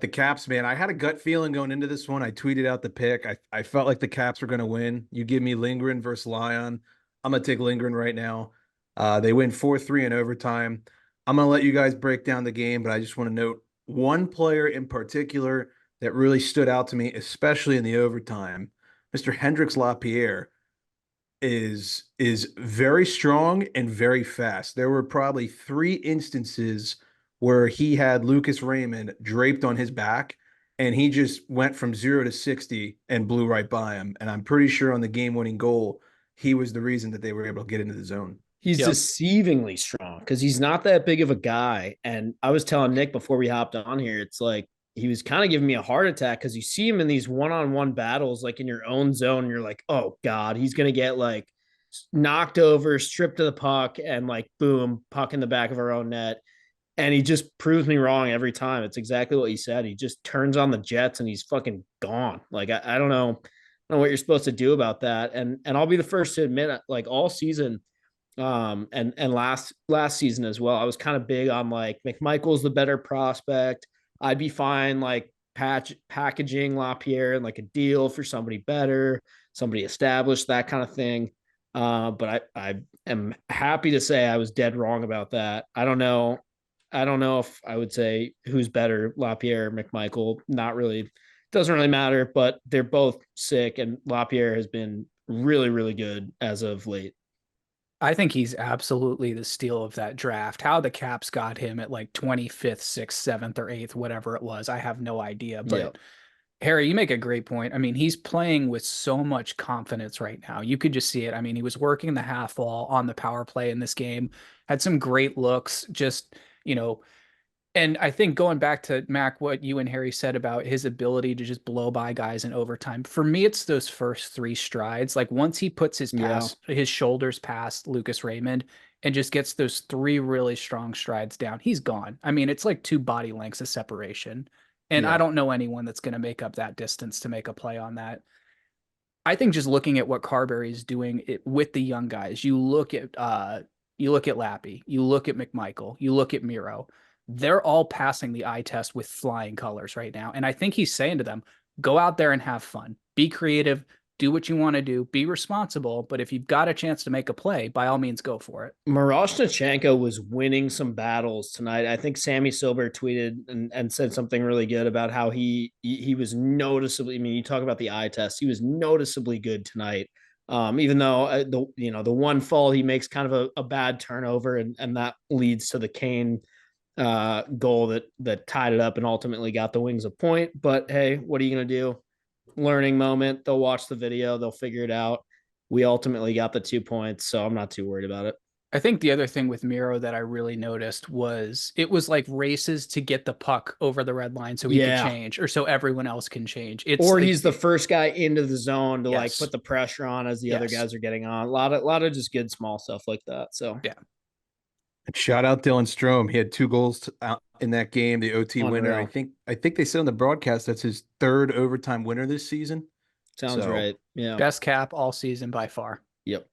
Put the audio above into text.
the Caps, man. I had a gut feeling going into this one. I tweeted out the pick. I felt like the Caps were going to win. You give me Lindgren versus Lyon. I'm going to take Lindgren right now. They win 4-3 in overtime. I'm going to let you guys break down the game, but I just want to note one player in particular that really stood out to me, especially in the overtime. Mr. Hendricks Lapierre is very strong and very fast. There were probably 3 instances where he had Lucas Raymond draped on his back, and he just went from 0 to 60 and blew right by him. And I'm pretty sure on the game-winning goal, he was the reason that they were able to get into the zone. He's Yep. deceivingly strong because he's not that big of a guy. And I was telling Nick before we hopped on here, it's like he was kind of giving me a heart attack because you see him in these one-on-one battles, like in your own zone. And you're like, oh God, he's gonna get like knocked over, stripped to the puck, and like boom, puck in the back of our own net. And he just proves me wrong every time. It's exactly what he said. He just turns on the jets and he's fucking gone. Like I don't know, what you're supposed to do about that. And I'll be the first to admit, like all season, and last season as well, I was kind of big on like McMichael's the better prospect. I'd be fine like packaging Lapierre and like a deal for somebody better, somebody established, that kind of thing. But I am happy to say I was dead wrong about that. I don't know if I would say who's better, Lapierre or McMichael. Not really. Doesn't really matter, but they're both sick, and Lapierre has been really, really good as of late. I think he's absolutely the steal of that draft. How the Caps got him at like 25th, 6th, 7th, or 8th, whatever it was, I have no idea. But Yep. Harry, you make a great point. I mean, he's playing with so much confidence right now. You could just see it. I mean, he was working the half wall on the power play in this game, had some great looks, just, you know, and I think going back to Mac, what you and Harry said about his ability to just blow by guys in overtime. For me, it's those first 3 strides. Like once he puts Yeah. his shoulders past Lucas Raymond and just gets those 3 really strong strides down, he's gone. I mean, it's like 2 body lengths of separation. And I Yeah. don't know anyone that's going to make up that distance to make a play on that. I think just looking at what Carberry is doing with the young guys, you look at Lappy, you look at McMichael, you look at Miro. They're all passing the eye test with flying colors right now. And I think he's saying to them, go out there and have fun, be creative, do what you want to do, be responsible. But if you've got a chance to make a play, by all means, go for it. Miroshnichenko was winning some battles tonight. I think Sammy Silver tweeted and said something really good about how he was noticeably. I mean, you talk about the eye test. He was noticeably good tonight. Even though the one fall he makes kind of a bad turnover, and that leads to the Kane goal that tied it up and ultimately got the Wings a point. But hey, what are you gonna do? Learning moment. They'll watch the video. They'll figure it out. We ultimately got the 2 points, so I'm not too worried about it. I think the other thing with Miro that I really noticed was it was like races to get the puck over the red line so he could Yeah. change or so everyone else can change. It's Or like, he's the first guy into the zone to like yes, put the pressure on as the other yes, guys are getting on. A lot of just good small stuff like that. So yeah. And shout out Dylan Strome. He had 2 goals out in that game, the OT winner. I unreal. think I think they said on the broadcast that's his 3rd overtime winner this season. Sounds So right. Yeah. Best cap all season by far. Yep.